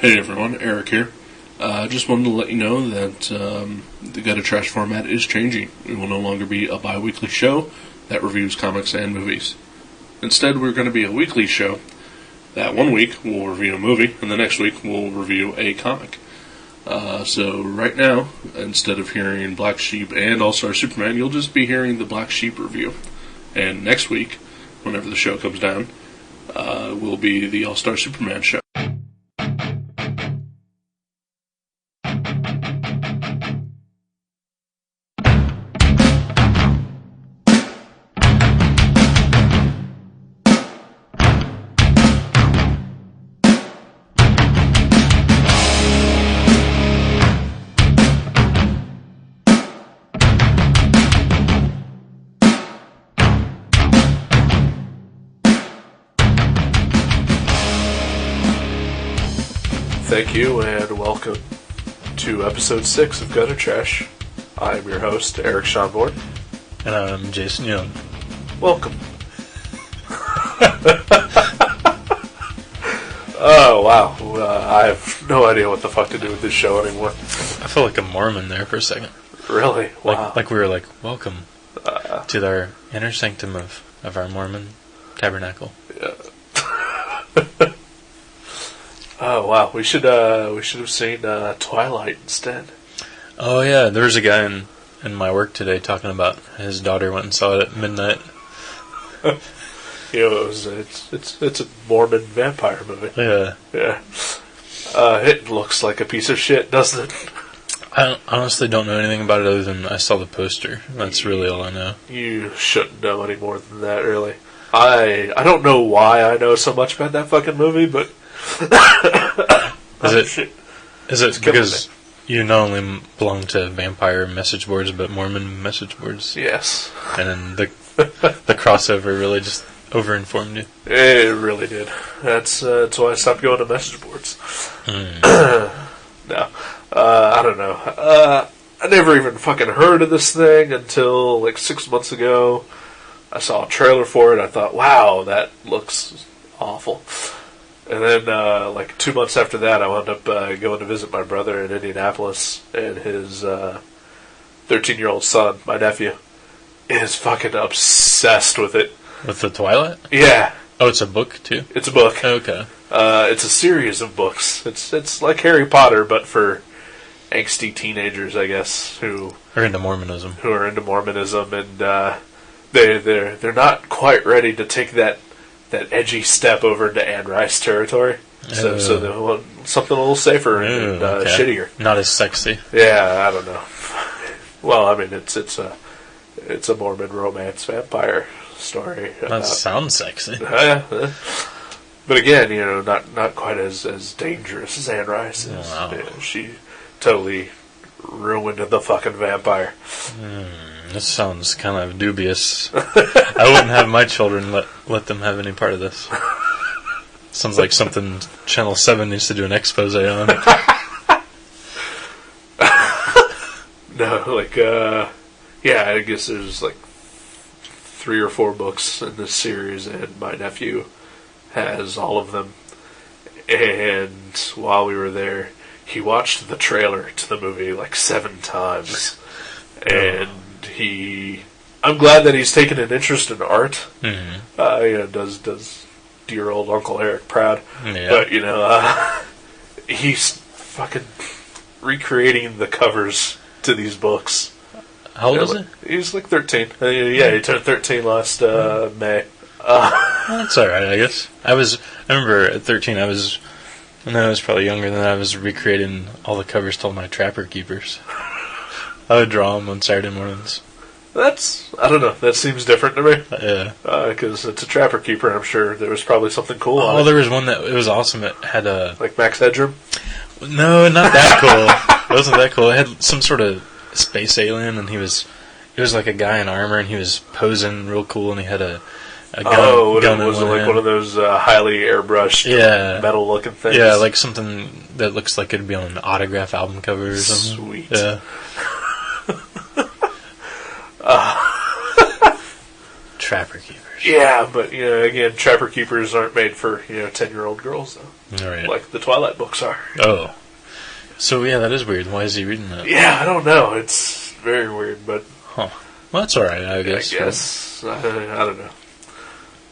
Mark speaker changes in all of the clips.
Speaker 1: Hey everyone, Eric here. Just wanted to let you know that the Gutter Trash format is changing. It will no longer be a bi-weekly show that reviews comics and movies. Instead, we're going to be a weekly show that one week we'll review a movie, and the next week we'll review a comic. So right now, instead of hearing Black Sheep and All-Star Superman, you'll just be hearing the Black Sheep review. And next week, whenever the show comes down, will be the All-Star Superman show. Thank you, and welcome to episode 6 of Gutter Trash. I'm your host, Eric Schonborn.
Speaker 2: And I'm Jason Young.
Speaker 1: Welcome. Oh, wow. I have no idea what the fuck to do with this show anymore.
Speaker 2: I feel like a Mormon there for a second.
Speaker 1: Really? Wow.
Speaker 2: Like we were like, welcome to our inner sanctum of our Mormon tabernacle.
Speaker 1: Yeah. Oh wow, we should have seen Twilight instead.
Speaker 2: Oh yeah, there was a guy in my work today talking about his daughter went and saw it at midnight.
Speaker 1: You know, it's a Mormon vampire movie.
Speaker 2: Yeah.
Speaker 1: Yeah. It looks like a piece of shit, doesn't it?
Speaker 2: I honestly don't know anything about it other than I saw the poster. That's really all I know.
Speaker 1: You shouldn't know any more than that, really. I don't know why I know so much about that fucking movie, but
Speaker 2: Is it because you not only belong to vampire message boards but Mormon message boards?
Speaker 1: Yes.
Speaker 2: And then the crossover really just overinformed you?
Speaker 1: It really did. That's why I stopped going to message boards. No. I don't know. I never even fucking heard of this thing until like 6 months ago. I saw a trailer for it. I thought, wow, that looks awful. And then, like 2 months after that, I wound up going to visit my brother in Indianapolis, and his 13-year-old son, my nephew, is fucking obsessed with it.
Speaker 2: With the Twilight?
Speaker 1: Yeah.
Speaker 2: Oh, it's a book, too?
Speaker 1: It's a book.
Speaker 2: Okay.
Speaker 1: It's a series of books. It's like Harry Potter, but for angsty teenagers, I guess, who
Speaker 2: are into Mormonism.
Speaker 1: And they're not quite ready to take that edgy step over into Anne Rice territory. So they want something a little safer and shittier.
Speaker 2: Not as sexy.
Speaker 1: Yeah, I don't know. Well, I mean, it's a Mormon romance vampire story.
Speaker 2: That sounds sexy.
Speaker 1: But again, you know, not quite as dangerous as Anne Rice is.
Speaker 2: Wow.
Speaker 1: Yeah, she totally ruined the fucking vampire.
Speaker 2: This sounds kind of dubious. I wouldn't have my children let them have any part of this. Sounds like something Channel 7 needs to do an expose on.
Speaker 1: No, like, yeah, I guess there's like 3 or 4 books in this series, and my nephew has all of them. And while we were there, he watched the trailer to the movie like 7 times. And I'm glad that he's taken an interest in art. Mm-hmm. You know, does dear old Uncle Eric proud. Yeah. But, you know, he's fucking recreating the covers to these books.
Speaker 2: How old is he?
Speaker 1: He's like 13. Yeah, he turned 13 last May.
Speaker 2: That's alright, I guess. I remember at 13, I was probably younger than that, I was recreating all the covers to all my Trapper Keepers. I would draw them on Saturday mornings.
Speaker 1: I don't know, that seems different to me.
Speaker 2: Yeah.
Speaker 1: Because it's a Trapper Keeper, I'm sure there was probably something cool on it.
Speaker 2: Oh, there was one that, it was awesome, it had a...
Speaker 1: Like Max Headroom?
Speaker 2: No, not that cool. It wasn't that cool. It had some sort of space alien, and he was like a guy in armor, and he was posing real cool, and he had a gun
Speaker 1: was it like one of those highly airbrushed metal-looking things?
Speaker 2: Yeah, like something that looks like it'd be on an autograph album cover or something.
Speaker 1: Sweet.
Speaker 2: Yeah. Trapper Keepers.
Speaker 1: Yeah, but again, Trapper Keepers aren't made for 10-year-old girls though.
Speaker 2: All right.
Speaker 1: Like the Twilight books are.
Speaker 2: Oh. So yeah, that is weird. Why is he reading that?
Speaker 1: Yeah, I don't know. It's very weird, but
Speaker 2: Huh. Well, that's all right, I guess.
Speaker 1: I don't know.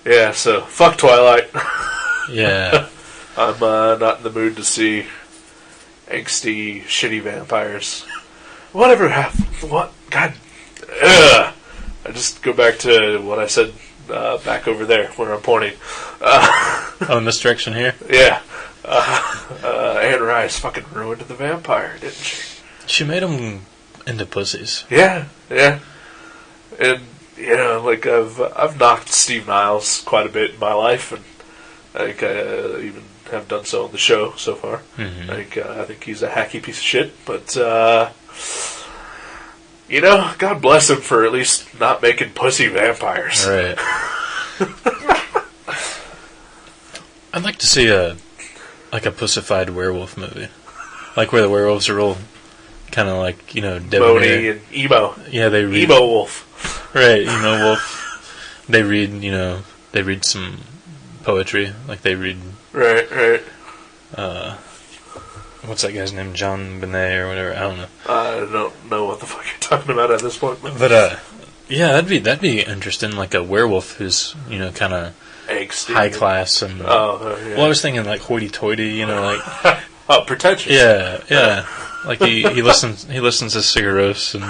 Speaker 1: Yeah, so fuck Twilight.
Speaker 2: Yeah.
Speaker 1: I'm not in the mood to see angsty, shitty vampires. Whatever happened? What? God. Ugh. I just go back to what I said back over there where I'm pointing.
Speaker 2: In this direction here?
Speaker 1: Yeah. Anne Rice fucking ruined the vampire, didn't she?
Speaker 2: She made them into pussies.
Speaker 1: Yeah. And, I've knocked Steve Niles quite a bit in my life, and I think I even have done so on the show so far.
Speaker 2: Mm-hmm.
Speaker 1: I think he's a hacky piece of shit, but God bless him for at least not making pussy vampires.
Speaker 2: Right. I'd like to see a pussified werewolf movie, like where the werewolves are all kind of like
Speaker 1: Moni and emo.
Speaker 2: Yeah, they read
Speaker 1: emo wolf.
Speaker 2: Right, emo wolf. They read some poetry, like they read.
Speaker 1: Right.
Speaker 2: What's that guy's name? John Benet or whatever. I don't know.
Speaker 1: I don't know what the fuck you're talking about at this point.
Speaker 2: But yeah, that'd be interesting. Like a werewolf who's kind of
Speaker 1: angsty,
Speaker 2: high class and.
Speaker 1: Yeah.
Speaker 2: Well, I was thinking like hoity-toity, like.
Speaker 1: Pretentious.
Speaker 2: Yeah. Like he listens to Cigaros and.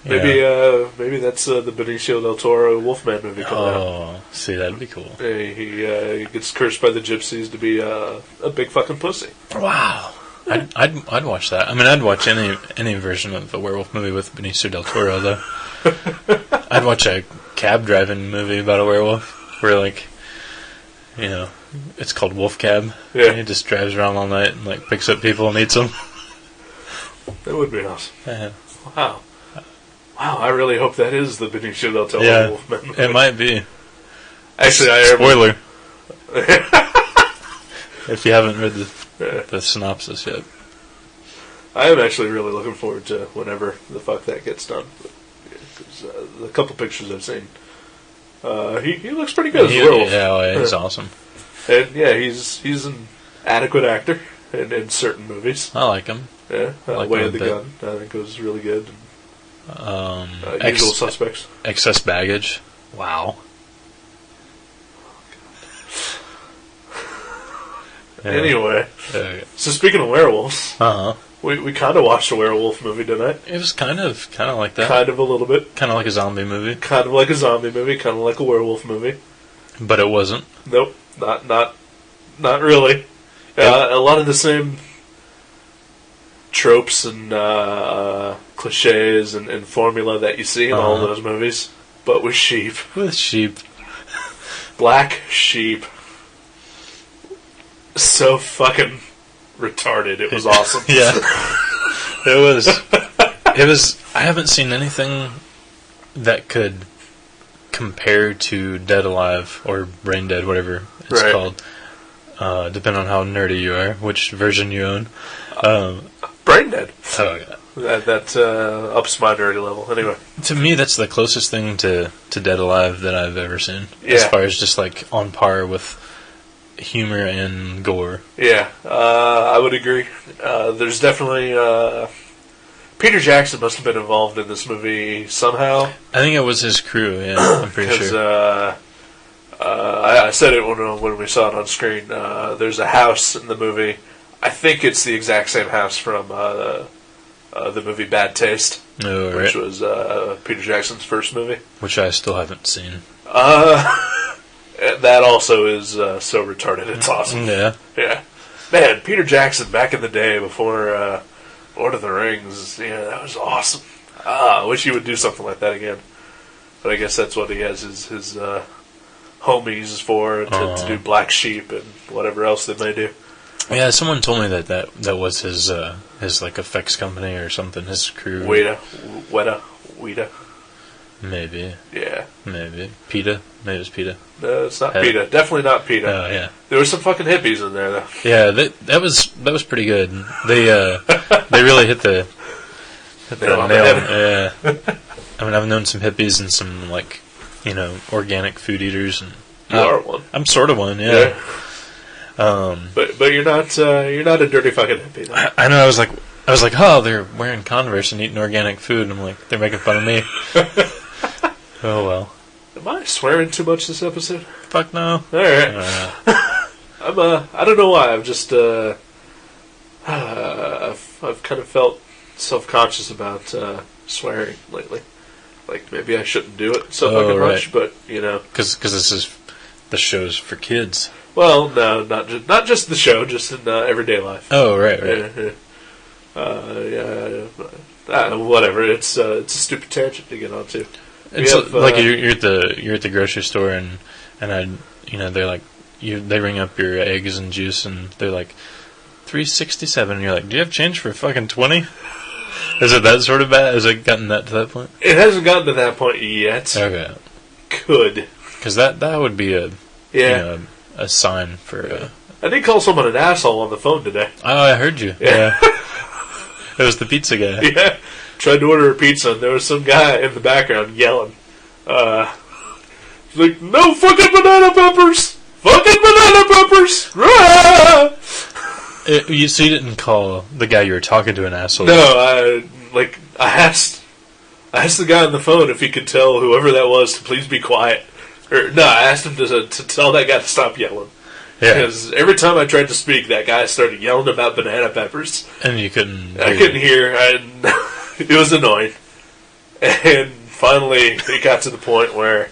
Speaker 1: Maybe that's the Benicio del Toro Wolfman movie coming out.
Speaker 2: Oh, see, that'd be cool.
Speaker 1: He gets cursed by the gypsies to be a big fucking pussy.
Speaker 2: Wow. I'd watch that. I mean, I'd watch any version of a werewolf movie with Benicio del Toro, though. I'd watch a cab driving movie about a werewolf where, it's called Wolf Cab.
Speaker 1: Yeah.
Speaker 2: He just drives around all night and, picks up people and eats them.
Speaker 1: That would be awesome.
Speaker 2: Yeah.
Speaker 1: Wow, I really hope that is the Benicio del Toro Wolfman movie.
Speaker 2: It might be.
Speaker 1: Actually, I am.
Speaker 2: Spoiler. If you haven't read the synopsis yet.
Speaker 1: I am actually really looking forward to whenever the fuck that gets done. Because the couple pictures I've seen, he looks pretty good as a werewolf.
Speaker 2: Yeah, he's awesome.
Speaker 1: And yeah, he's an adequate actor in certain movies.
Speaker 2: I like him.
Speaker 1: Yeah,
Speaker 2: like
Speaker 1: Way
Speaker 2: him
Speaker 1: of the Gun, I think was really good. Usual Suspects.
Speaker 2: Excess Baggage. Wow.
Speaker 1: Yeah. Anyway,
Speaker 2: Okay.
Speaker 1: So speaking of werewolves,
Speaker 2: Uh-huh.
Speaker 1: we kind of watched a werewolf movie tonight.
Speaker 2: It was kind of like that.
Speaker 1: Kind of a little bit.
Speaker 2: Kind of like a zombie movie.
Speaker 1: Kind of like a zombie movie. Kind of like a werewolf movie.
Speaker 2: But it wasn't.
Speaker 1: Nope, not really. A lot of the same tropes and cliches and formula that you see in all of those movies, but with sheep.
Speaker 2: With sheep.
Speaker 1: Black sheep. So fucking retarded. It was awesome.
Speaker 2: Yeah. It was. I haven't seen anything that could compare to Dead Alive or Brain Dead, whatever it's called. Depending on how nerdy you are, which version you own.
Speaker 1: Brain Dead.
Speaker 2: Oh, yeah.
Speaker 1: That ups my nerdy level. Anyway.
Speaker 2: To me, that's the closest thing to Dead Alive that I've ever seen.
Speaker 1: Yeah.
Speaker 2: As far as just on par with humor and gore.
Speaker 1: Yeah, I would agree. There's definitely... Peter Jackson must have been involved in this movie somehow.
Speaker 2: I think it was his crew, yeah, I'm pretty sure.
Speaker 1: I said it when we saw it on screen. There's a house in the movie. I think it's the exact same house from the movie Bad Taste, which was Peter Jackson's first movie.
Speaker 2: Which I still haven't seen.
Speaker 1: That also is so retarded. It's awesome.
Speaker 2: Yeah.
Speaker 1: Yeah. Man, Peter Jackson back in the day before Lord of the Rings, that was awesome. I wish he would do something like that again. But I guess that's what he has his homies for, to do Black Sheep and whatever else they may do.
Speaker 2: Yeah, someone told me that was his effects company or something, his crew.
Speaker 1: Weta.
Speaker 2: Maybe.
Speaker 1: Yeah.
Speaker 2: Maybe. PETA? Maybe it was PETA.
Speaker 1: No, it's not PETA. Definitely not PETA.
Speaker 2: Oh, yeah.
Speaker 1: There were some fucking hippies in there, though.
Speaker 2: Yeah, that was pretty good. They really hit the nail. Yeah. I mean, I've known some hippies and some, like, organic food eaters, and
Speaker 1: You are one.
Speaker 2: I'm sort of one, yeah.
Speaker 1: But you're not a dirty fucking hippie, though.
Speaker 2: I know. I was like, oh, they're wearing Converse and eating organic food, and I'm like, they're making fun of me. Oh well.
Speaker 1: Am I swearing too much this episode?
Speaker 2: Fuck no.
Speaker 1: All right. I don't know why. I'm just I've kind of felt self-conscious about swearing lately. Like maybe I shouldn't do it so fucking much, but
Speaker 2: because this is the show's for kids.
Speaker 1: Well, no, not just the show, just in everyday life.
Speaker 2: Oh, right.
Speaker 1: Whatever. It's a stupid tangent to get onto.
Speaker 2: It's like you're at the grocery store and they're like they ring up your eggs and juice and they're like $3.67 and you're like, do you have change for fucking 20? Is it that sort of bad? Has it gotten that to that point?
Speaker 1: It hasn't gotten to that point yet.
Speaker 2: Okay.
Speaker 1: Could.
Speaker 2: Because that would be a sign for.
Speaker 1: I did call someone an asshole on the phone today.
Speaker 2: Oh, I heard you. Yeah. It was the pizza guy.
Speaker 1: Yeah. Tried to order a pizza and there was some guy in the background yelling. He's like, no fucking banana peppers! Fucking banana peppers! Rah!
Speaker 2: So you didn't call the guy you were talking to an asshole?
Speaker 1: No, I asked the guy on the phone if he could tell whoever that was to please be quiet. I asked him to tell that guy to stop yelling. Yeah. Because every time I tried to speak, that guy started yelling about banana peppers.
Speaker 2: And you couldn't
Speaker 1: I couldn't hear. It was annoying. And finally, it got to the point where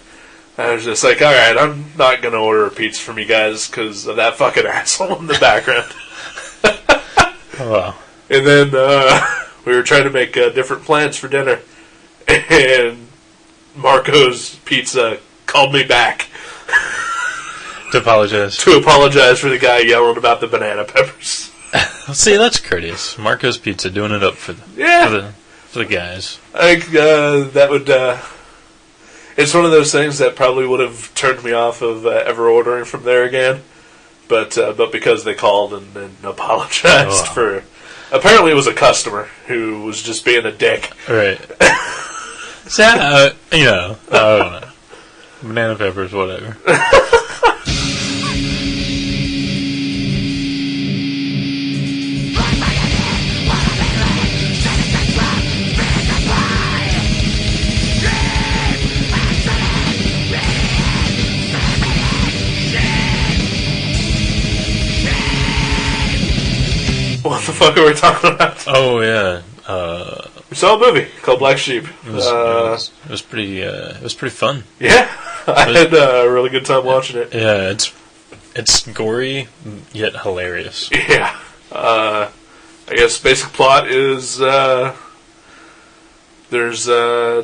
Speaker 1: I was just like, alright, I'm not going to order a pizza from you guys because of that fucking asshole in the background.
Speaker 2: Oh, wow.
Speaker 1: And then we were trying to make different plans for dinner. And Marco's Pizza called me back.
Speaker 2: To apologize.
Speaker 1: To apologize for the guy yelling about the banana peppers.
Speaker 2: See, that's courteous. Marco's Pizza doing it up for the guys.
Speaker 1: I think that would... it's one of those things that probably would have turned me off of ever ordering from there again. But because they called and apologized for... Apparently it was a customer who was just being a dick.
Speaker 2: Right. So, I don't know. Banana peppers, whatever.
Speaker 1: What the fuck are we talking about?
Speaker 2: Oh, yeah.
Speaker 1: We saw a movie called Black Sheep.
Speaker 2: It was pretty fun.
Speaker 1: Yeah, I had a really good time watching it.
Speaker 2: Yeah, it's gory yet hilarious.
Speaker 1: Yeah, I guess basic plot is there's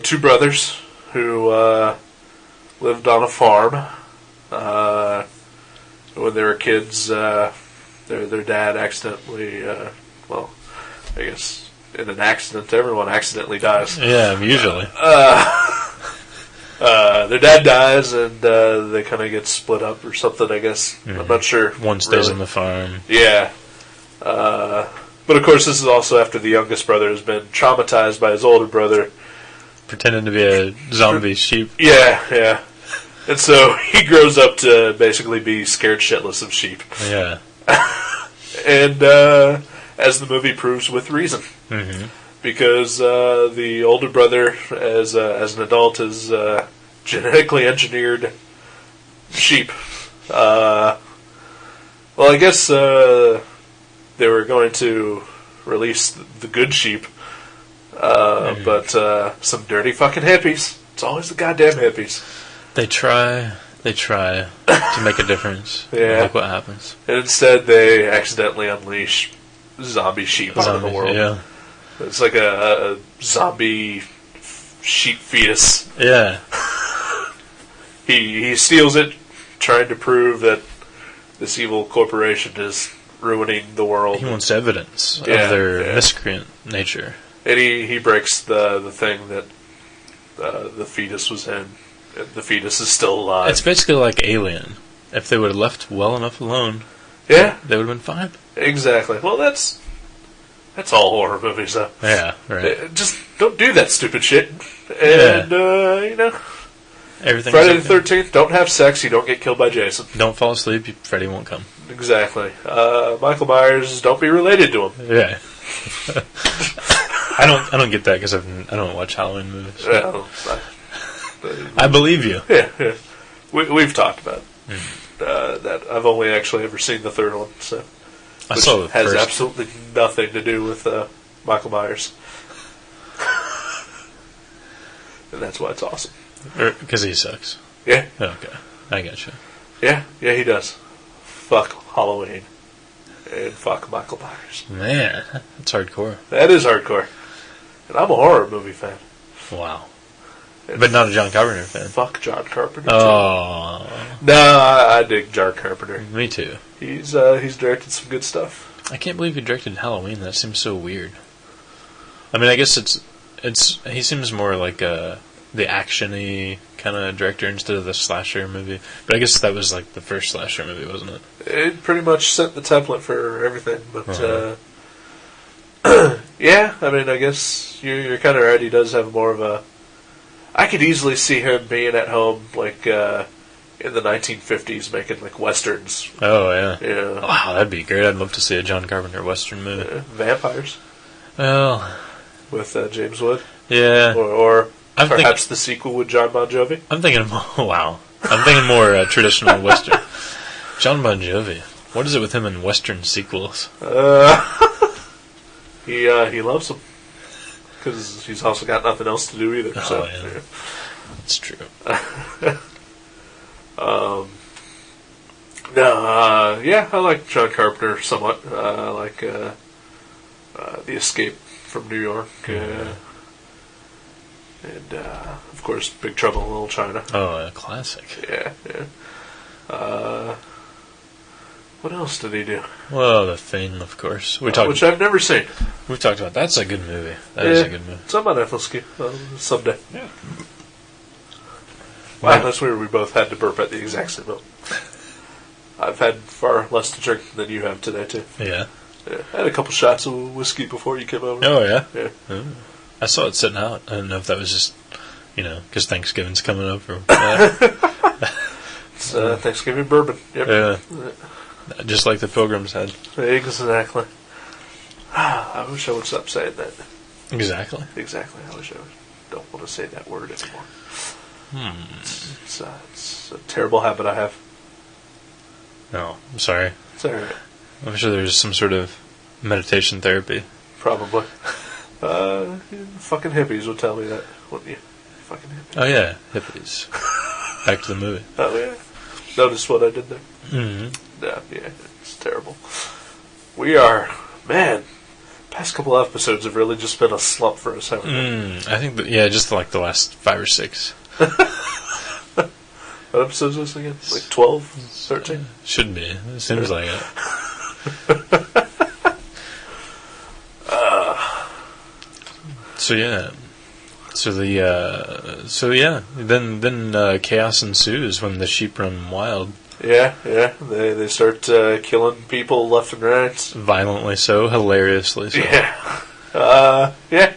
Speaker 1: two brothers who lived on a farm. When they were kids, their dad accidentally, I guess in an accident, everyone accidentally dies.
Speaker 2: Yeah, usually.
Speaker 1: Their dad dies, and they kind of get split up or something, I guess. Mm-hmm. I'm not sure.
Speaker 2: One stays on the farm.
Speaker 1: Yeah. But of course, this is also after the youngest brother has been traumatized by his older brother.
Speaker 2: Pretending to be a zombie sheep.
Speaker 1: Yeah. And so he grows up to basically be scared shitless of sheep.
Speaker 2: Yeah.
Speaker 1: And as the movie proves, with reason.
Speaker 2: Mm-hmm.
Speaker 1: Because the older brother, as an adult, is genetically engineered sheep. Well, I guess they were going to release the good sheep, but some dirty fucking hippies. It's always the goddamn hippies.
Speaker 2: They try to make a difference.
Speaker 1: Yeah.
Speaker 2: Look what happens.
Speaker 1: And instead, they accidentally unleash zombie sheep out of the world.
Speaker 2: Yeah.
Speaker 1: It's like a zombie sheep fetus.
Speaker 2: Yeah.
Speaker 1: He steals it, trying to prove that this evil corporation is ruining the world.
Speaker 2: He wants evidence of their miscreant nature.
Speaker 1: And he breaks the thing that the fetus was in. The fetus is still alive.
Speaker 2: It's basically like Alien. If they would have left well enough alone,
Speaker 1: they
Speaker 2: would have been fine.
Speaker 1: Exactly. Well, that's That's all horror movies, though.
Speaker 2: Yeah, right.
Speaker 1: Just don't do that stupid shit. And,
Speaker 2: Everything's
Speaker 1: Friday the 13th, don't have sex, you don't get killed by Jason.
Speaker 2: Don't fall asleep, Freddy won't come.
Speaker 1: Exactly. Michael Myers, don't be related to him.
Speaker 2: Yeah. I don't get that because I don't watch Halloween movies.
Speaker 1: Well,
Speaker 2: I believe you.
Speaker 1: Yeah. We've talked about that. I've only actually ever seen the third one, so
Speaker 2: I saw the
Speaker 1: has
Speaker 2: first.
Speaker 1: absolutely nothing to do with Michael Myers, and that's why it's awesome.
Speaker 2: Because he sucks.
Speaker 1: Yeah.
Speaker 2: Okay, I got you.
Speaker 1: Yeah, he does. Fuck Halloween. And fuck Michael Myers.
Speaker 2: Man, that's hardcore.
Speaker 1: That is hardcore. And I'm a horror movie fan.
Speaker 2: Wow. But not a John Carpenter fan.
Speaker 1: Fuck John Carpenter,
Speaker 2: Oh.
Speaker 1: too. No, I dig John Carpenter.
Speaker 2: Me too.
Speaker 1: He's directed some good stuff.
Speaker 2: I can't believe he directed Halloween. That seems so weird. I mean, I guess it's he seems more like the action-y kind of director instead of the slasher movie. But I guess that was like the first slasher movie, wasn't it?
Speaker 1: It pretty much set the template for everything, but yeah, I mean, I guess you're kind of right. He does have more of a. I could easily see him being at home, like in the 1950s, making like westerns.
Speaker 2: Oh yeah.
Speaker 1: Yeah.
Speaker 2: Wow, that'd be great. I'd love to see a John Carpenter western movie.
Speaker 1: Vampires.
Speaker 2: Well,
Speaker 1: with James Wood.
Speaker 2: Yeah.
Speaker 1: Or
Speaker 2: I'm
Speaker 1: perhaps the sequel with John Bon Jovi.
Speaker 2: I'm thinking. Wow. I'm thinking more traditional western. John Bon Jovi. What is it with him in western sequels?
Speaker 1: He loves them because he's also got nothing else to do either.
Speaker 2: Oh
Speaker 1: so,
Speaker 2: yeah, that's true.
Speaker 1: Yeah, I like John Carpenter somewhat. I like The Escape from New York, and of course Big Trouble in Little China.
Speaker 2: Oh, a classic.
Speaker 1: Yeah. What else did he do?
Speaker 2: Well, The Thing, of course.
Speaker 1: Which I've never seen.
Speaker 2: We've talked about. That's a good movie. That is a good movie.
Speaker 1: It's on my Netflix queue someday.
Speaker 2: Yeah.
Speaker 1: Wow, that's weird. We both had to burp at the exact same moment. I've had far less to drink than you have today, too.
Speaker 2: Yeah.
Speaker 1: I had a couple shots of whiskey before you came over.
Speaker 2: Oh, yeah?
Speaker 1: Yeah.
Speaker 2: Oh. I saw it sitting out. I don't know if that was just, because Thanksgiving's coming up. Or
Speaker 1: It's Thanksgiving bourbon. Yep.
Speaker 2: Yeah. Just like the Pilgrims had.
Speaker 1: Exactly. I wish I would stop saying that.
Speaker 2: Exactly.
Speaker 1: Exactly. I wish I don't want to say that word anymore. It's a terrible habit I have.
Speaker 2: No, I'm sorry.
Speaker 1: It's alright.
Speaker 2: I'm sure there's some sort of meditation therapy.
Speaker 1: Probably. Fucking hippies would tell me that, wouldn't you? Fucking hippies.
Speaker 2: Oh, yeah. Hippies. Back to the movie.
Speaker 1: Oh, yeah. Notice what I did there?
Speaker 2: Mm-hmm.
Speaker 1: Yeah, it's terrible. We are, man, past couple episodes have really just been a slump for us, haven't they?
Speaker 2: I think, just like the last 5 or 6.
Speaker 1: What episodes is this again? Like 12? 13?
Speaker 2: Should be. It seems like it. Then chaos ensues when the sheep run wild.
Speaker 1: Yeah. They start killing people left and right.
Speaker 2: Violently so, hilariously so.
Speaker 1: Yeah.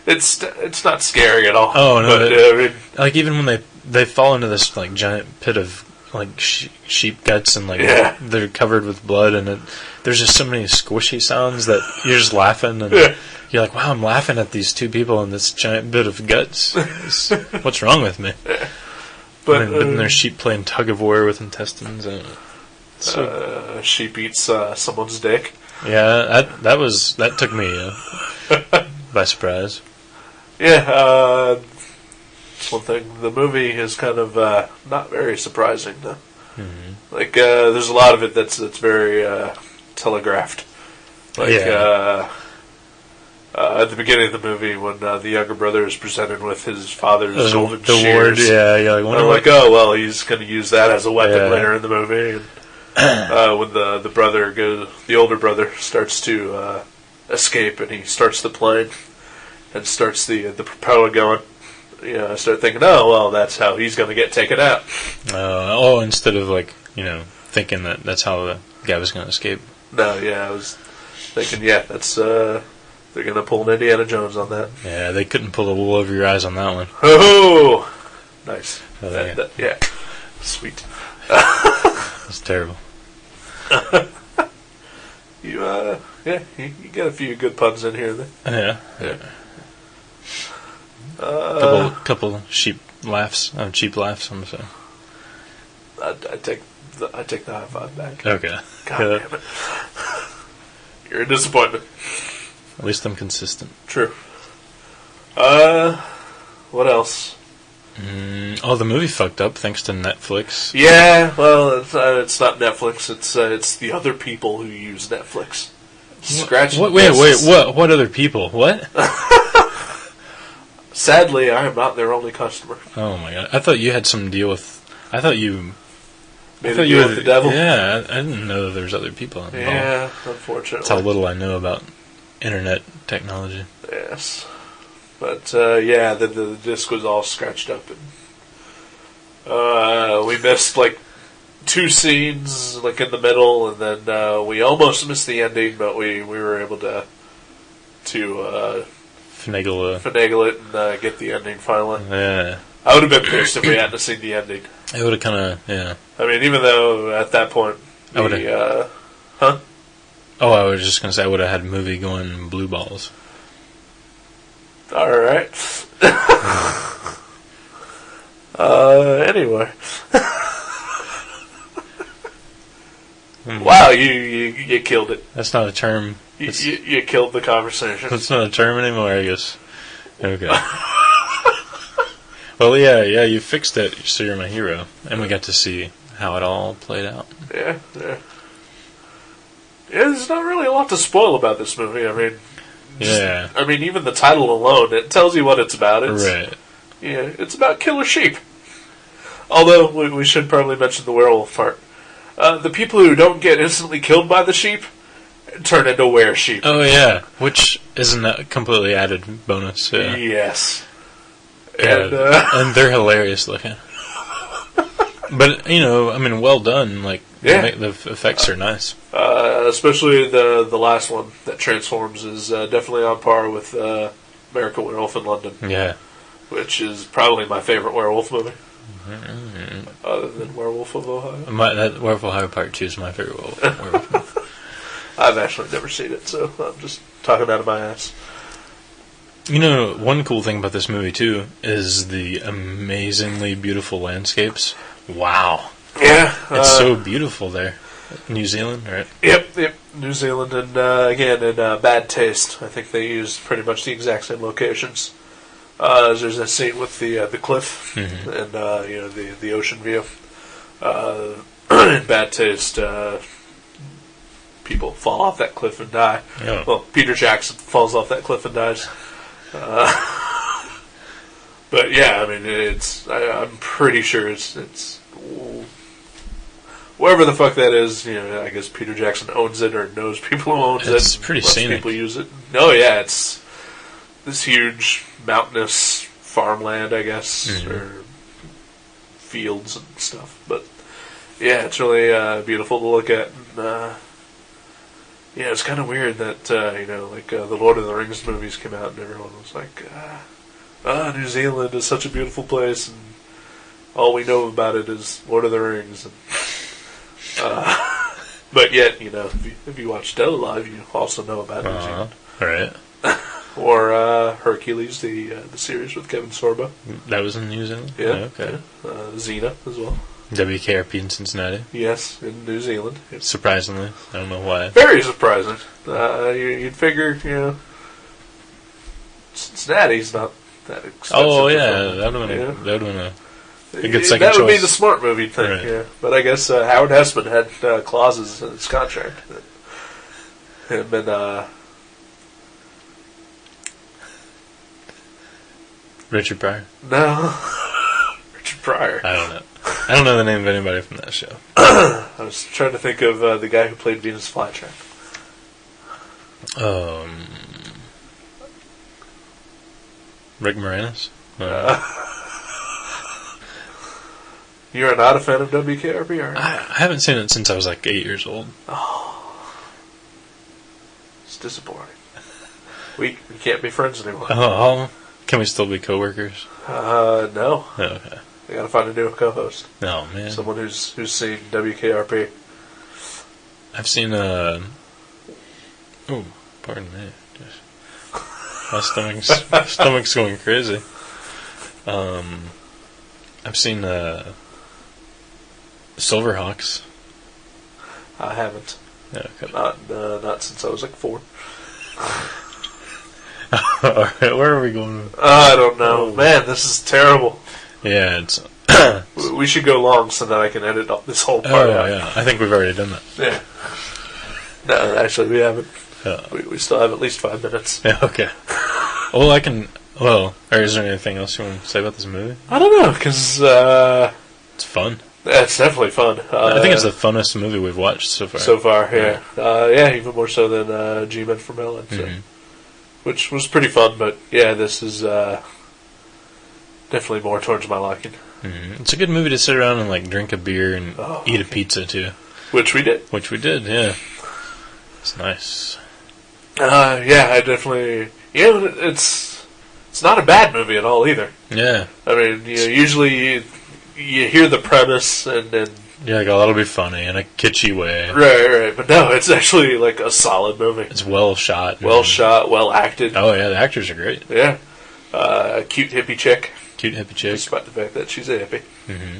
Speaker 1: It's not scary at all.
Speaker 2: Oh, no.
Speaker 1: But,
Speaker 2: like, even when they fall into this, like, giant pit of, like, sheep guts and, like, they're covered with blood, and there's just so many squishy sounds that you're just laughing, and you're like, wow, I'm laughing at these two people in this giant bit of guts. What's wrong with me?
Speaker 1: Yeah. But
Speaker 2: then there's sheep playing tug of war with intestines.
Speaker 1: Sheep eats someone's dick.
Speaker 2: Yeah, that took me by surprise.
Speaker 1: Yeah, one thing. The movie is kind of not very surprising, though. Mm-hmm. Like, there's a lot of it that's very telegraphed. Like, at the beginning of the movie, when the younger brother is presented with his father's golden shears,
Speaker 2: you're like,
Speaker 1: oh well, he's going to use that as a weapon later in the movie. And, when the older brother starts to escape, and he starts the plane and starts the propeller going. I start thinking, oh well, that's how he's going to get taken out.
Speaker 2: Instead of thinking that's how the guy was going to escape.
Speaker 1: No, I was thinking, that's They're going to pull an Indiana Jones on that.
Speaker 2: Yeah, they couldn't pull the wool over your eyes on that one.
Speaker 1: Oh! Nice.
Speaker 2: Oh,
Speaker 1: yeah. Sweet.
Speaker 2: That's terrible.
Speaker 1: You got a few good puns in here.
Speaker 2: Yeah. Couple cheap laughs. Cheap laughs, I'm saying.
Speaker 1: I take the high five back.
Speaker 2: Okay.
Speaker 1: God damn it. You're a disappointment.
Speaker 2: At least I'm consistent.
Speaker 1: True. What else?
Speaker 2: The movie fucked up thanks to Netflix.
Speaker 1: Yeah, well, it's not Netflix. It's the other people who use Netflix. Scratch.
Speaker 2: Wait, what other people? What?
Speaker 1: Sadly, I am not their only customer.
Speaker 2: Oh my god! I thought you had some deal with. I thought you
Speaker 1: made a deal with the devil.
Speaker 2: Yeah, I didn't know that there's other people involved.
Speaker 1: Yeah, unfortunately.
Speaker 2: That's how little I know about internet technology.
Speaker 1: Yes, but the disc was all scratched up, and we missed like 2 scenes like in the middle, and then we almost missed the ending, but we were able to finagle it and get the ending finally.
Speaker 2: Yeah.
Speaker 1: I would have been pissed if we hadn't seen the ending.
Speaker 2: It would have kind of, yeah.
Speaker 1: I mean, even though at that point,
Speaker 2: I would have.
Speaker 1: Huh?
Speaker 2: Oh, I was just gonna say I would have had movie going blue balls.
Speaker 1: All right. Anyway. Wow, you killed it.
Speaker 2: That's not a term.
Speaker 1: You killed the conversation.
Speaker 2: That's not a term anymore, I guess. Okay. Well, yeah, you fixed it, so you're my hero. And we got to see how it all played out.
Speaker 1: Yeah. Yeah, there's not really a lot to spoil about this movie. I mean, even the title alone, it tells you what it's about.
Speaker 2: Right.
Speaker 1: Yeah, it's about killer sheep. Although, we should probably mention the werewolf part. The people who don't get instantly killed by the sheep turn into were-sheep.
Speaker 2: Oh, yeah. Which isn't a completely added bonus. Yeah.
Speaker 1: Yes.
Speaker 2: Yeah, and they're hilarious looking. But, well done. Like, the effects are nice.
Speaker 1: Especially the last one that transforms is definitely on par with American Werewolf in London.
Speaker 2: Yeah.
Speaker 1: Which is probably my favorite werewolf movie. Other than Werewolf of Ohio.
Speaker 2: That Werewolf of Ohio Part 2 is my favorite werewolf movie.
Speaker 1: I've actually never seen it, so I'm just talking out of my ass.
Speaker 2: One cool thing about this movie, too, is the amazingly beautiful landscapes. Wow.
Speaker 1: Yeah.
Speaker 2: It's so beautiful there. New Zealand, right?
Speaker 1: Yep. New Zealand, and again, in Bad Taste, I think they used pretty much the exact same locations. There's that scene with the cliff and the ocean view. In Bad Taste, people fall off that cliff and die.
Speaker 2: Oh.
Speaker 1: Well, Peter Jackson falls off that cliff and dies. But yeah, I mean, I'm pretty sure it's wherever the fuck that is. I guess Peter Jackson owns it or knows people who owns it.
Speaker 2: It's pretty scenic.
Speaker 1: People use it. Oh yeah, it's this huge mountainous farmland, I guess, or fields and stuff. But yeah, it's really beautiful to look at. And, it's kind of weird that the Lord of the Rings movies came out and everyone was like, New Zealand is such a beautiful place, and all we know about it is Lord of the Rings. And, but yet, if you watch Dead Alive, you also know about New Zealand.
Speaker 2: Right.
Speaker 1: Or Hercules, the series with Kevin Sorbo.
Speaker 2: That was in New Zealand?
Speaker 1: Yeah.
Speaker 2: Okay.
Speaker 1: Yeah. Xena as well.
Speaker 2: WKRP in Cincinnati?
Speaker 1: Yes, in New Zealand.
Speaker 2: Surprisingly. I don't know why.
Speaker 1: Very surprising. You'd figure, Cincinnati's not that expensive.
Speaker 2: Oh, yeah. That would have been a good second
Speaker 1: that
Speaker 2: choice.
Speaker 1: Would be the smart movie thing,
Speaker 2: right.
Speaker 1: Yeah. But I guess Howard Hessman had clauses in his contract. Him and...
Speaker 2: Richard Pryor?
Speaker 1: No. Richard Pryor.
Speaker 2: I don't know the name of anybody from that show.
Speaker 1: I was trying to think of the guy who played Venus Flytrap.
Speaker 2: Rick Moranis?
Speaker 1: You're not a fan of WKRP, are you?
Speaker 2: I haven't seen it since I was like 8 years old.
Speaker 1: Oh. It's disappointing. We can't be friends anymore.
Speaker 2: Oh, can we still be coworkers?
Speaker 1: No.
Speaker 2: Oh, okay.
Speaker 1: We gotta find a new co-host.
Speaker 2: Oh man.
Speaker 1: Someone who's seen WKRP.
Speaker 2: I've seen oh, pardon me. My stomach's going crazy. I've seen Silverhawks.
Speaker 1: I haven't.
Speaker 2: Yeah, okay.
Speaker 1: Not since I was like 4.
Speaker 2: Alright, where are we going?
Speaker 1: I don't know. Man, this is terrible.
Speaker 2: Yeah, it's...
Speaker 1: We should go long so that I can edit up this whole part out.
Speaker 2: Oh, yeah. I think we've already done that.
Speaker 1: Yeah. No, actually, we haven't.
Speaker 2: Yeah.
Speaker 1: We still have at least 5 minutes.
Speaker 2: Yeah, okay. Well, I can... Well, or is there anything else you want to say about this movie?
Speaker 1: I don't know, because...
Speaker 2: It's fun.
Speaker 1: It's definitely fun.
Speaker 2: I think it's the funnest movie we've watched so far.
Speaker 1: So far, yeah. Yeah, even more so than G-Men from Ellen. So.
Speaker 2: Mm-hmm.
Speaker 1: Which was pretty fun, but yeah, this is definitely more towards my liking.
Speaker 2: Mm-hmm. It's a good movie to sit around and like drink a beer and eat a pizza too.
Speaker 1: Which we did.
Speaker 2: Yeah. It's nice.
Speaker 1: Yeah, I definitely... Yeah, it's not a bad movie at all either.
Speaker 2: Yeah.
Speaker 1: I mean, usually you hear the premise and then...
Speaker 2: Yeah, like, oh, that'll be funny in a kitschy way.
Speaker 1: Right. But no, it's actually like a solid movie.
Speaker 2: It's well shot.
Speaker 1: Well shot, well acted.
Speaker 2: Oh, yeah, the actors are great.
Speaker 1: Yeah. A cute hippie chick.
Speaker 2: Cute hippie chick.
Speaker 1: Despite the fact that she's a hippie.
Speaker 2: Mm-hmm.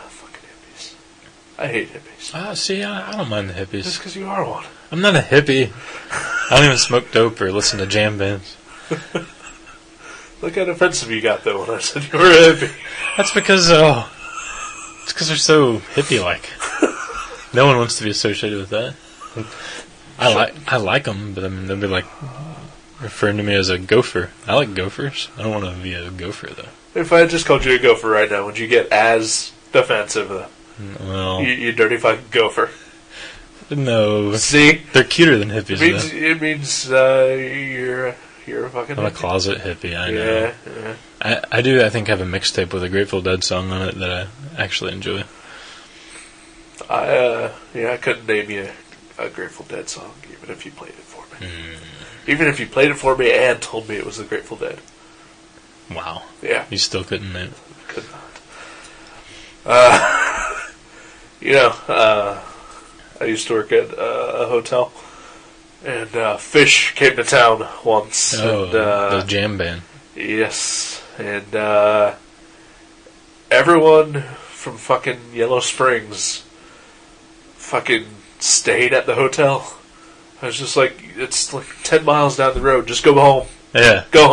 Speaker 1: Fucking hippies. I hate hippies.
Speaker 2: See, I don't mind the hippies.
Speaker 1: Just because you are one.
Speaker 2: I'm not a hippie. I don't even smoke dope or listen to jam bands.
Speaker 1: Look how offensive you got, though, when I said you were a hippie.
Speaker 2: That's because, it's because they're so hippie-like. No one wants to be associated with that. I like them, but I mean, they'll be like referring to me as a gopher. I like gophers. I don't want to be a gopher, though.
Speaker 1: If I just called you a gopher right now, would you get as defensive, though?
Speaker 2: Well...
Speaker 1: You dirty fucking gopher.
Speaker 2: No.
Speaker 1: See?
Speaker 2: They're cuter than hippies,
Speaker 1: It means you're a fucking
Speaker 2: I'm
Speaker 1: hippie.
Speaker 2: a closet hippie, I know.
Speaker 1: Yeah.
Speaker 2: I think have a mixtape with a Grateful Dead song on it that I actually enjoy.
Speaker 1: I couldn't name you a Grateful Dead song, even if you played it for me. Even if you played it for me and told me it was the Grateful Dead.
Speaker 2: Wow.
Speaker 1: Yeah.
Speaker 2: You still couldn't name it?
Speaker 1: Could not. I used to work at a hotel, and Fish came to town once.
Speaker 2: Oh,
Speaker 1: and,
Speaker 2: the jam band.
Speaker 1: Yes, and everyone from fucking Yellow Springs fucking stayed at the hotel. I was just like, it's like 10 miles down the road, just go home.
Speaker 2: Yeah.
Speaker 1: Go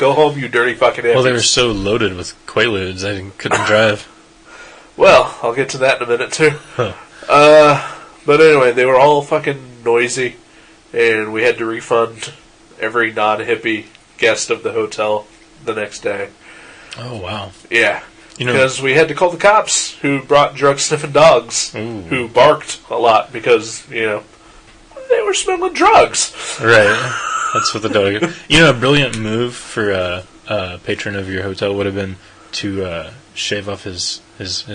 Speaker 1: home, you dirty fucking hippies.
Speaker 2: Well, they were so loaded with Quaaludes, I couldn't drive.
Speaker 1: Well, I'll get to that in a minute, too.
Speaker 2: Huh.
Speaker 1: But anyway, they were all fucking noisy, and we had to refund every non-hippie guest of the hotel the next day.
Speaker 2: Oh, wow.
Speaker 1: Yeah.
Speaker 2: You know,
Speaker 1: because we had to call the cops who brought drug-sniffing dogs
Speaker 2: Ooh.
Speaker 1: who barked a lot because, they were smelling drugs.
Speaker 2: right. That's what the dog... a brilliant move for a patron of your hotel would have been to shave off his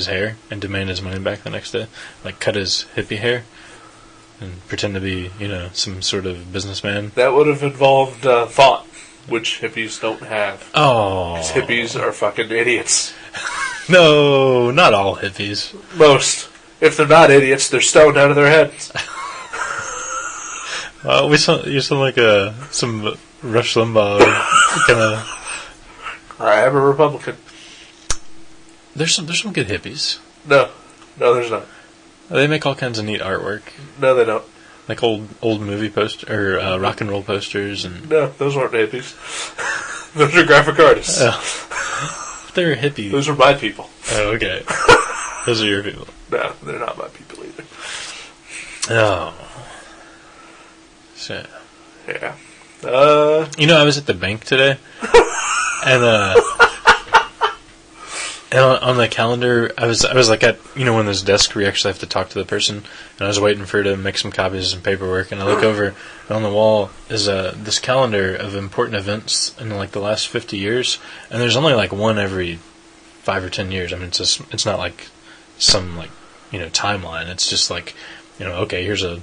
Speaker 2: hair and demand his money back the next day. Like, cut his hippie hair and pretend to be, some sort of businessman.
Speaker 1: That would have involved thought, which hippies don't have.
Speaker 2: Oh.
Speaker 1: Because hippies are fucking idiots.
Speaker 2: No, not all hippies.
Speaker 1: Most. If they're not idiots, they're stoned out of their heads.
Speaker 2: You sound like some Rush Limbaugh kind of...
Speaker 1: I am a Republican.
Speaker 2: There's some good hippies.
Speaker 1: No, there's not.
Speaker 2: They make all kinds of neat artwork.
Speaker 1: No, they don't.
Speaker 2: Like old movie poster or rock and roll posters and...
Speaker 1: No, those aren't hippies. Those are graphic artists.
Speaker 2: Oh. They're hippies.
Speaker 1: Those are my people.
Speaker 2: Oh, okay. Those are your people.
Speaker 1: No, they're not my people either.
Speaker 2: Oh. So.
Speaker 1: Yeah.
Speaker 2: I was at the bank today, and on the calendar, I was like at one of those desks where you actually have to talk to the person, and I was waiting for her to make some copies of some paperwork, and I look over, and on the wall is this calendar of important events in like the last 50 years, and there's only like one every 5 or 10 years. I mean, it's not like some like timeline. It's just like okay, here's the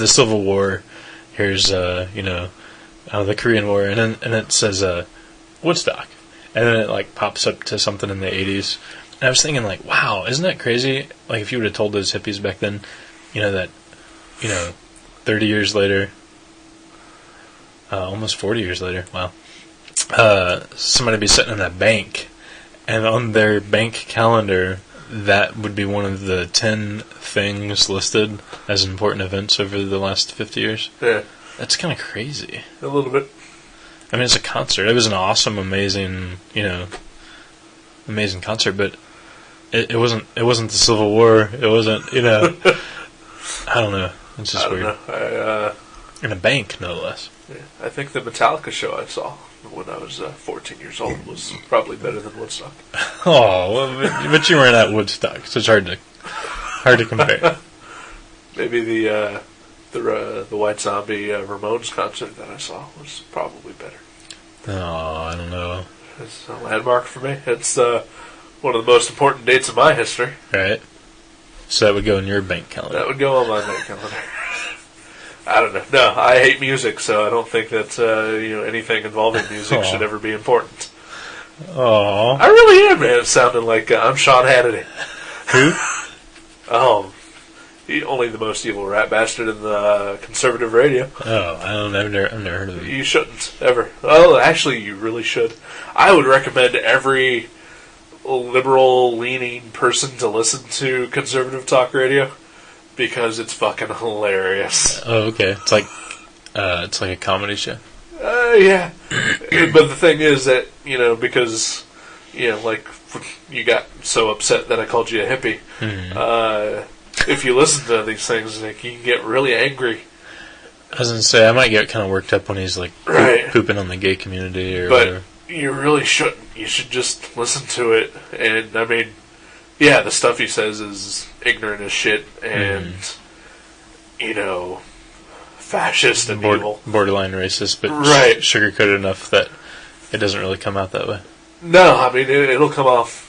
Speaker 2: Civil War. here's the Korean War, and it says Woodstock, and then it like pops up to something in the 80s. And I was thinking like, wow, isn't that crazy? Like if you would have told those hippies back then, that 30 years later, almost 40 years later, wow, somebody be sitting in a bank, and on their bank calendar, that would be one of the 10 things listed as important events over the last 50 years.
Speaker 1: Yeah.
Speaker 2: That's kind of crazy.
Speaker 1: A little bit.
Speaker 2: I mean, it's a concert. It was an awesome, amazing concert, but it wasn't the Civil War. It wasn't, I don't know. It's just weird. In a bank, no less.
Speaker 1: Yeah, I think the Metallica show I saw when I was 14 years old was probably better than Woodstock.
Speaker 2: Oh, well, but you weren't at Woodstock, so it's hard to compare.
Speaker 1: Maybe the White Zombie Ramones concert that I saw was probably better.
Speaker 2: Oh, I don't know.
Speaker 1: It's a landmark for me. It's one of the most important dates of my history.
Speaker 2: Right. So that would go in your bank calendar.
Speaker 1: That would go on my bank calendar. I don't know. No, I hate music, so I don't think that anything involving music should ever be important.
Speaker 2: Oh,
Speaker 1: I really am, man. It sounded like I'm Sean Hannity.
Speaker 2: Who?
Speaker 1: Only the most evil rat bastard in the conservative radio.
Speaker 2: Oh, I've never heard of it.
Speaker 1: You shouldn't ever. Well, actually, you really should. I would recommend every liberal-leaning person to listen to conservative talk radio because it's fucking hilarious.
Speaker 2: Oh, okay. It's like a comedy show.
Speaker 1: Yeah. But the thing is that because like you got so upset that I called you a hippie.
Speaker 2: Mm-hmm.
Speaker 1: If you listen to these things, like, you can get really angry.
Speaker 2: I was going to say, I might get kind of worked up when he's like pooping on the gay community or whatever.
Speaker 1: But you really shouldn't. You should just listen to it. And, I mean, yeah, the stuff he says is ignorant as shit and, fascist and evil.
Speaker 2: Borderline racist, but sugar-coated enough that it doesn't really come out that way.
Speaker 1: No, I mean, it'll come off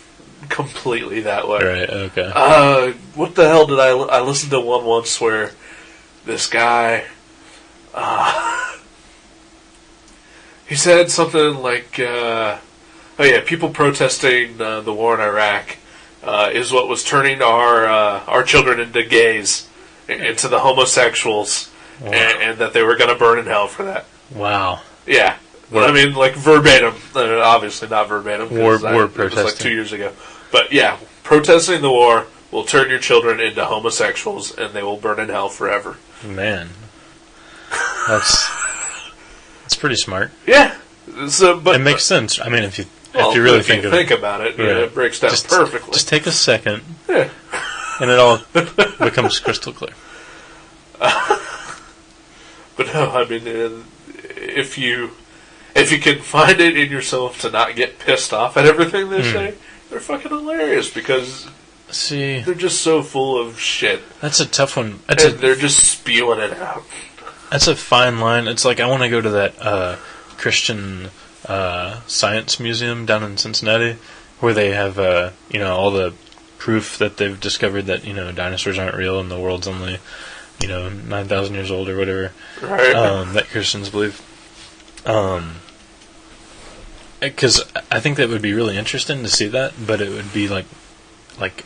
Speaker 1: completely that way.
Speaker 2: Right, okay.
Speaker 1: What the hell did I listened to one once where this guy, he said something like, people protesting the war in Iraq is what was turning our children into gays, into the homosexuals, and that they were going to burn in hell for that.
Speaker 2: Wow.
Speaker 1: Yeah. I mean, like, verbatim. Obviously not verbatim.
Speaker 2: War
Speaker 1: protesting. It was like 2 years ago. But, yeah, protesting the war will turn your children into homosexuals, and they will burn in hell forever.
Speaker 2: Man. That's pretty smart.
Speaker 1: Yeah. So, but
Speaker 2: it makes sense. I mean, if you really think
Speaker 1: about it, it breaks down perfectly.
Speaker 2: Just take a second.
Speaker 1: Yeah.
Speaker 2: And it all becomes crystal clear.
Speaker 1: But no, I mean, if you can find it in yourself to not get pissed off at everything they say, they're fucking hilarious because they're just so full of shit.
Speaker 2: That's a tough one.
Speaker 1: They're just spewing it out.
Speaker 2: That's a fine line. It's like I want to go to that Christian Science Museum down in Cincinnati where they have all the proof that they've discovered that dinosaurs aren't real and the world's only 9,000 years old or whatever.
Speaker 1: Right.
Speaker 2: That Christians believe. Because I think that would be really interesting to see that, but it would be like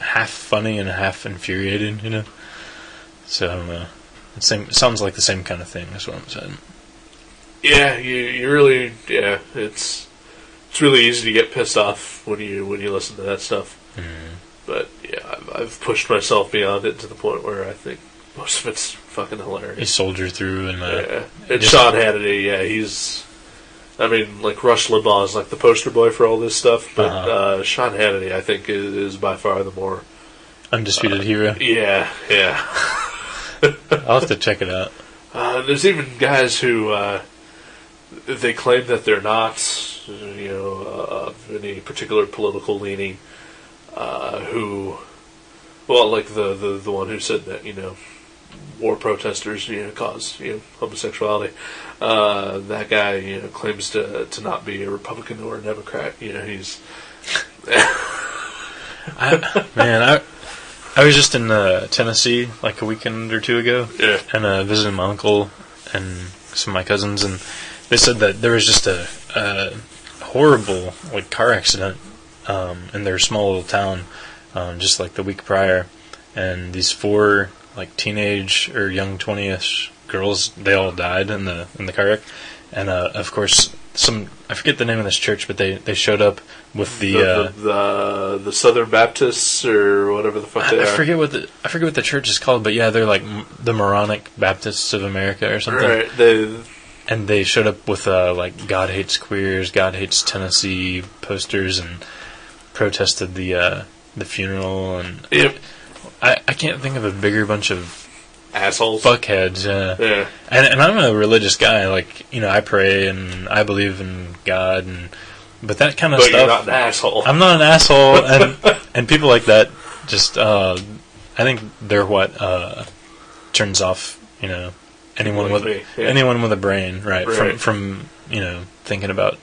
Speaker 2: half funny and half infuriating, So I don't know. It sounds like the same kind of thing. That's what I'm saying.
Speaker 1: Yeah, you really it's really easy to get pissed off when you listen to that stuff.
Speaker 2: Mm.
Speaker 1: But yeah, I've pushed myself beyond it to the point where I think most of it's fucking hilarious.
Speaker 2: You soldier through and
Speaker 1: and Sean Hannity, he's. I mean, like, Rush Limbaugh is like the poster boy for all this stuff, but Sean Hannity, I think, is by far the more
Speaker 2: undisputed hero.
Speaker 1: Yeah.
Speaker 2: I'll have to check it out.
Speaker 1: There's even guys who they claim that they're not, of any particular political leaning. Who, well, like the one who said that war protesters cause homosexualdy. That guy claims to not be a Republican or a Democrat. He's.
Speaker 2: I was just in Tennessee like a weekend or two ago.
Speaker 1: Yeah.
Speaker 2: And visiting my uncle and some of my cousins, and they said that there was just a horrible like car accident in their small little town just like the week prior, and these 4 like teenage or young 20ish girls, they all died in the car wreck, and of course I forget the name of this church, but they showed up with
Speaker 1: the Southern Baptists or whatever the fuck they are.
Speaker 2: I forget what the church is called, but yeah, they're like the Moronic Baptists of America or something.
Speaker 1: Right.
Speaker 2: And they showed up with like God hates queers, God hates Tennessee posters, and protested the funeral. And
Speaker 1: yep.
Speaker 2: I can't think of a bigger bunch of
Speaker 1: assholes,
Speaker 2: fuckheads.
Speaker 1: Yeah.
Speaker 2: And I'm a religious guy. Like, I pray and I believe in God, but that kind of stuff.
Speaker 1: But you're not an asshole.
Speaker 2: I'm not an asshole, and people like that just I think they're what turns off anyone with a brain, right. From thinking about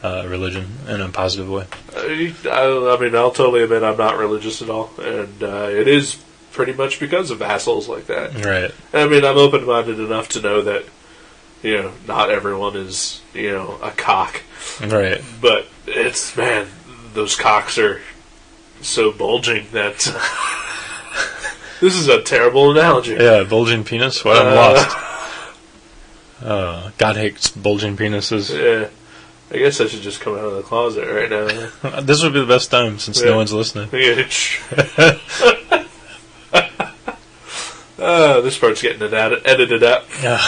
Speaker 2: religion in a positive way.
Speaker 1: I mean, I'll totally admit I'm not religious at all, and it is pretty much because of assholes like that.
Speaker 2: Right.
Speaker 1: I mean, I'm open-minded enough to know that not everyone is a cock.
Speaker 2: Right.
Speaker 1: But it's, man, those cocks are so bulging that this is a terrible analogy.
Speaker 2: Yeah, bulging penis. What, I'm lost. God hates bulging penises.
Speaker 1: Yeah. I guess I should just come out of the closet right now.
Speaker 2: This would be the best time since no one's listening.
Speaker 1: This part's getting edited out.
Speaker 2: Yeah.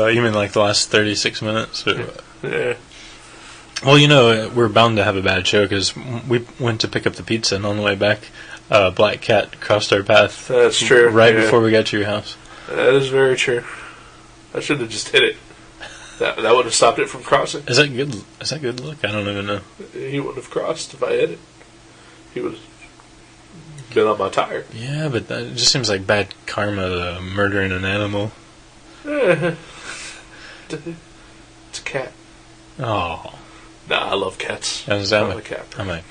Speaker 2: You mean like the last 36 minutes? Or?
Speaker 1: Yeah.
Speaker 2: Well, we're bound to have a bad show because we went to pick up the pizza, and on the way back, Black Cat crossed our path.
Speaker 1: That's true.
Speaker 2: Right before we got to your house.
Speaker 1: That is very true. I should have just hit it. That would have stopped it from crossing.
Speaker 2: Is that good? Is that good luck? I don't even know.
Speaker 1: He wouldn't have crossed if I hit it. He would have been on my tire.
Speaker 2: Yeah, but that just seems like bad karma, murdering an animal.
Speaker 1: It's a cat.
Speaker 2: Oh.
Speaker 1: Nah, I love cats.
Speaker 2: I'm a cat. I'm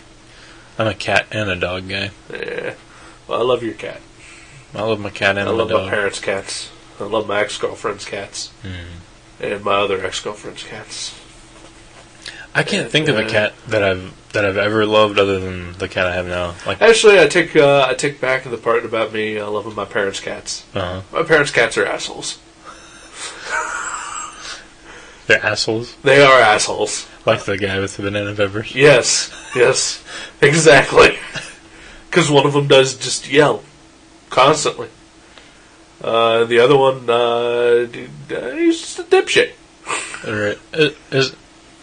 Speaker 2: a cat and a dog guy.
Speaker 1: Yeah. Well, I love your cat.
Speaker 2: I love my cat and my dog.
Speaker 1: I love my parents' cats. I love my ex-girlfriend's cats. And my other ex-girlfriend's cats.
Speaker 2: I can't think of a cat that I've ever loved other than the cat I have now. Like,
Speaker 1: actually, I take back the part about me loving my parents' cats.
Speaker 2: Uh-huh.
Speaker 1: My parents' cats are assholes.
Speaker 2: They're assholes?
Speaker 1: They are assholes.
Speaker 2: Like the guy with the banana peppers?
Speaker 1: Yes, exactly. Because one of them does just yell constantly. The other one, he's just a dipshit.
Speaker 2: Right.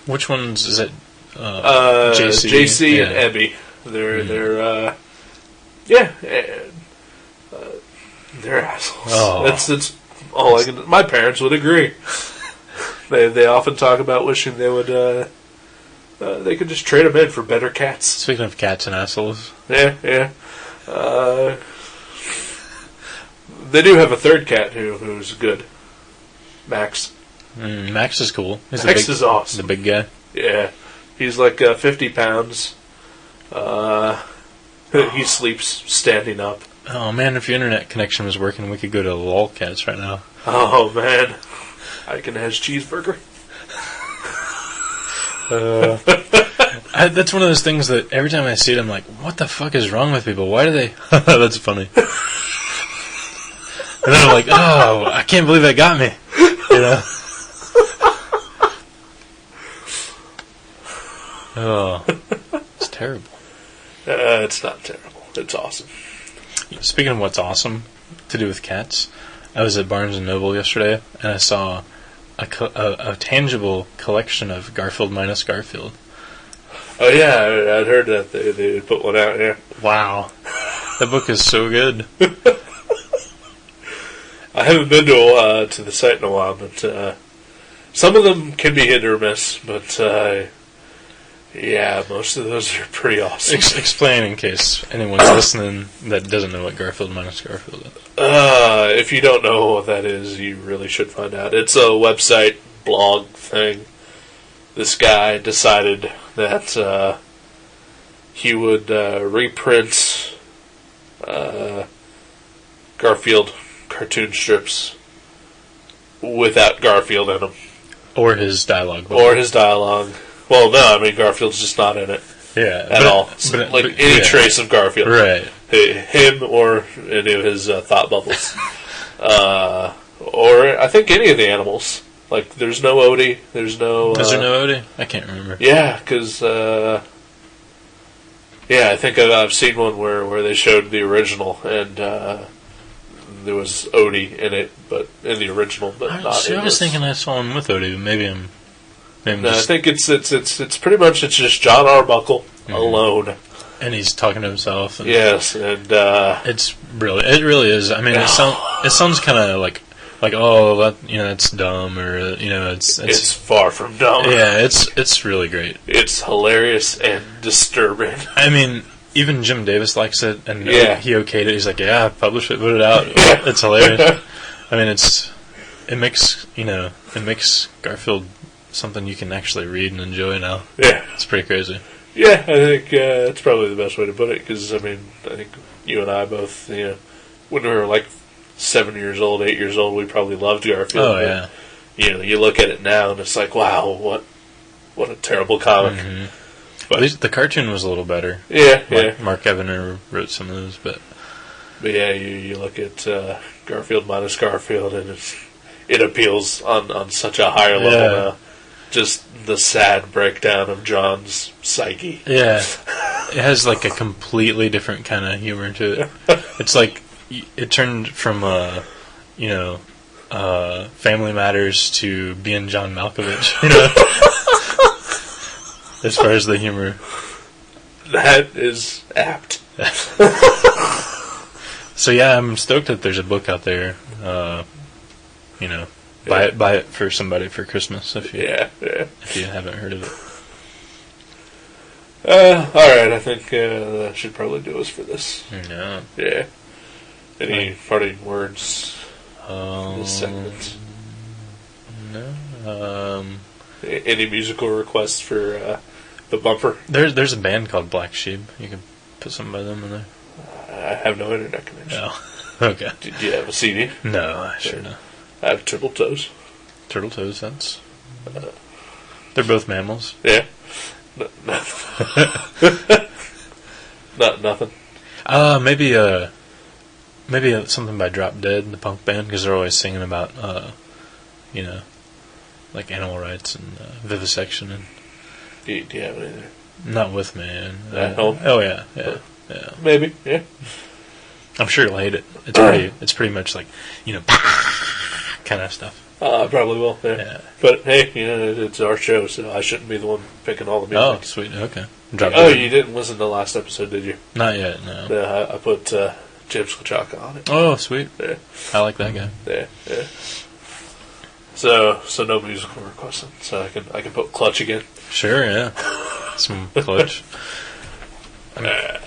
Speaker 2: Which ones is it?
Speaker 1: JC and Ebby. They're assholes.
Speaker 2: Oh.
Speaker 1: That's all I can. My parents would agree. They often talk about wishing they would they could just trade them in for better cats.
Speaker 2: Speaking of cats and assholes.
Speaker 1: Yeah. They do have a third cat who's good. Max.
Speaker 2: Max is cool.
Speaker 1: Max is awesome.
Speaker 2: The big guy.
Speaker 1: Yeah. He's like 50 pounds. He sleeps standing up.
Speaker 2: Oh man, if your internet connection was working, we could go to Lolcats right now.
Speaker 1: Oh man. Icon has cheeseburger.
Speaker 2: That's one of those things that every time I see it, I'm like, what the fuck is wrong with people? Why do they... That's funny. And then I'm like, oh, I can't believe that got me. Oh, it's terrible.
Speaker 1: It's not terrible. It's awesome.
Speaker 2: Speaking of what's awesome to do with cats, I was at Barnes & Noble yesterday, and I saw a tangible collection of Garfield minus Garfield.
Speaker 1: Oh yeah, I'd heard that they put one out. Yeah.
Speaker 2: Wow, that book is so good.
Speaker 1: I haven't been to the site in a while, but some of them can be hit or miss. But yeah, most of those are pretty awesome.
Speaker 2: Explain in case anyone's listening that doesn't know what Garfield minus Garfield is.
Speaker 1: If you don't know what that is, you really should find out. It's a website blog thing. This guy decided that he would reprint Garfield cartoon strips without Garfield in them.
Speaker 2: Or his dialogue.
Speaker 1: Or his dialogue. Well, no, I mean, Garfield's just not in it.
Speaker 2: Yeah.
Speaker 1: At all. Any trace of Garfield.
Speaker 2: Right.
Speaker 1: Him or any of his thought bubbles. Or I think any of the animals. Like, there's no Odie. There's no...
Speaker 2: Is there no Odie? I can't remember.
Speaker 1: Yeah, because... yeah, I think I've seen one where they showed the original, and there was Odie in it, but in the original, but not in
Speaker 2: I was thinking I saw him with Odie, but maybe I'm...
Speaker 1: No, I think it's pretty much it's just John Arbuckle alone.
Speaker 2: And he's talking to himself. And
Speaker 1: yes, and...
Speaker 2: it really is. I mean, it sounds kind of like, oh, that, that's dumb, or,
Speaker 1: it's far from dumb.
Speaker 2: Yeah, it's really great.
Speaker 1: It's hilarious and disturbing.
Speaker 2: I mean, even Jim Davis likes it, and he okayed it. He's like, yeah, publish it, put it out. It's hilarious. I mean, it makes Garfield something you can actually read and enjoy now.
Speaker 1: Yeah.
Speaker 2: It's pretty crazy.
Speaker 1: Yeah, I think that's probably the best way to put it, because, I mean, I think you and I both, when we were like 7 years old, 8 years old, we probably loved Garfield.
Speaker 2: Oh, yeah.
Speaker 1: You look at it now, and it's like, wow, what a terrible comic.
Speaker 2: Mm-hmm. But at least the cartoon was a little better.
Speaker 1: Yeah,
Speaker 2: Mark Evaner wrote some of those, but
Speaker 1: yeah, you look at Garfield minus Garfield, and it appeals on such a higher level now. Just the sad breakdown of John's psyche. Yeah.
Speaker 2: It has like a completely different kind of humor to it. It's like it turned from Family Matters to being John Malkovich, as far as the humor.
Speaker 1: That is apt.
Speaker 2: So yeah, I'm stoked that there's a book out there. Buy it for somebody for Christmas if you haven't heard of it.
Speaker 1: Alright, I think that should probably do us for this.
Speaker 2: Yeah.
Speaker 1: Yeah. Any parting words for this segment?
Speaker 2: No.
Speaker 1: Any musical requests for the bumper?
Speaker 2: There's a band called Black Sheep. You can put something by them in there.
Speaker 1: I have no internet connection.
Speaker 2: Oh, okay.
Speaker 1: Do you have a CD?
Speaker 2: No, I sure don't.
Speaker 1: I have Turtle Toes.
Speaker 2: Turtle Toes, that's... they're both mammals.
Speaker 1: Yeah. Nothing.
Speaker 2: Maybe something by Drop Dead, the punk band, because they're always singing about, like animal rights and vivisection. And
Speaker 1: do you have any there?
Speaker 2: Not with me.
Speaker 1: At home?
Speaker 2: Oh, yeah.
Speaker 1: Maybe, yeah.
Speaker 2: I'm sure you'll hate it. It's pretty much like, kind of stuff.
Speaker 1: I probably will, yeah. But, hey, it's our show, so I shouldn't be the one picking all the music.
Speaker 2: Oh, sweet, okay.
Speaker 1: You didn't listen to the last episode, did you?
Speaker 2: Not yet, no.
Speaker 1: Yeah, I put James Kachaka on it.
Speaker 2: Oh, sweet.
Speaker 1: Yeah.
Speaker 2: I like that guy.
Speaker 1: Yeah. So no musical requesting, so I can put Clutch again.
Speaker 2: Sure, yeah. Some Clutch.
Speaker 1: Alright,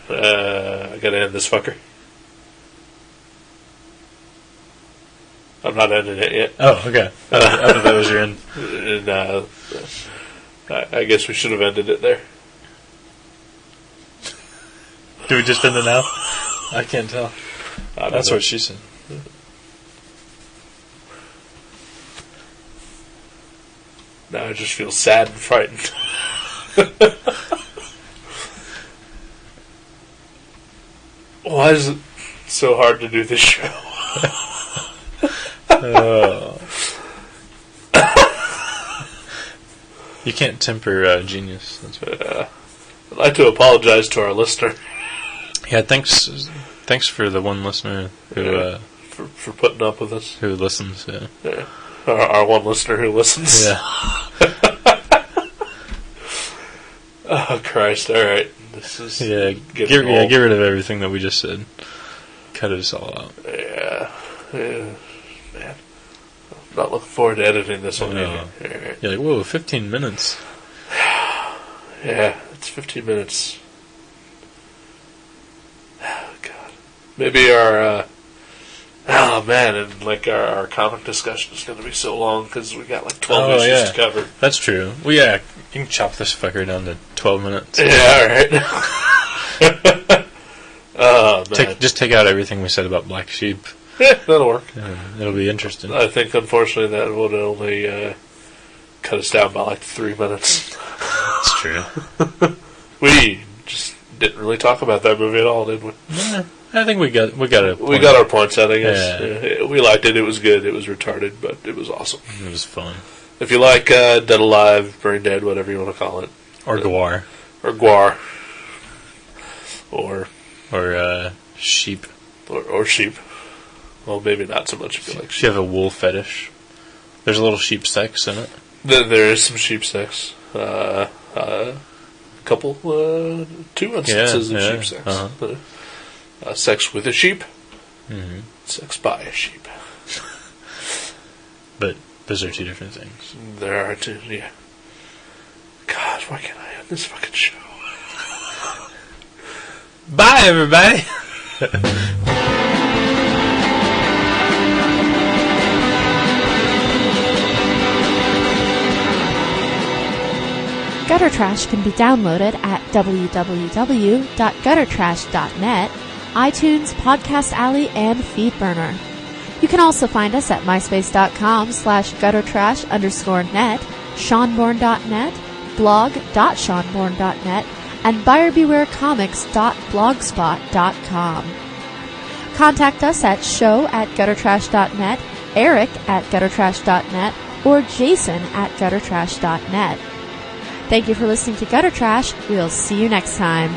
Speaker 1: I gotta end this fucker. I'm not ending it yet.
Speaker 2: Oh, okay. I thought that was your end.
Speaker 1: And, I guess we should have ended it there.
Speaker 2: Do we just end it now? I can't tell. That's what she said.
Speaker 1: Now I just feel sad and frightened. Why is it so hard to do this show?
Speaker 2: You can't temper genius. That's what
Speaker 1: I'd like to apologize to our listener.
Speaker 2: Yeah, thanks for the one listener who
Speaker 1: for putting up with us.
Speaker 2: Who listens? Yeah.
Speaker 1: Our one listener who listens.
Speaker 2: Yeah.
Speaker 1: Oh Christ! All right, this is
Speaker 2: get rid of everything that we just said. Cut it all out.
Speaker 1: Yeah, man. I'm not looking forward to editing this one.
Speaker 2: No. You're like, whoa, 15 minutes.
Speaker 1: Yeah, it's 15 minutes. Oh, God. Maybe our, and like our comic discussion is going to be so long because we got like 12 issues to cover.
Speaker 2: That's true. Well, yeah, you can chop this fucker down to 12 minutes.
Speaker 1: Yeah, alright. Oh, man.
Speaker 2: Just take out everything we said about Black Sheep.
Speaker 1: That'll work.
Speaker 2: It'll be interesting.
Speaker 1: I think, unfortunately, that would only cut us down by like 3 minutes.
Speaker 2: That's true.
Speaker 1: We just didn't really talk about that movie at all, did we?
Speaker 2: Yeah, I think we got
Speaker 1: our points out, I guess.
Speaker 2: Yeah.
Speaker 1: We liked it. It was good. It was retarded, but it was awesome.
Speaker 2: It was fun.
Speaker 1: If you like Dead Alive, Brain Dead, whatever you want to call it.
Speaker 2: Or Gwar.
Speaker 1: Or Gwar. Or
Speaker 2: sheep.
Speaker 1: Or sheep. Well, maybe not so much if you like
Speaker 2: If
Speaker 1: sheep.
Speaker 2: you have a wool fetish. There's a little sheep sex in it.
Speaker 1: There is some sheep sex. Couple, 2 instances of sheep sex. Uh-huh. Sex with a sheep. Mm-hmm. Sex by a sheep.
Speaker 2: But those are two different things.
Speaker 1: There are two, yeah. God, why can't I end this fucking show?
Speaker 2: Bye, everybody!
Speaker 3: Gutter Trash can be downloaded at www.guttertrash.net, iTunes, Podcast Alley, and Feedburner. You can also find us at myspace.com/guttertrash_net, seanborn.net, blog.seanborn.net, and buyerbewarecomics.blogspot.com. Contact us at show@guttertrash.net, eric@guttertrash.net, or jason@guttertrash.net. Thank you for listening to Gutter Trash. We'll see you next time.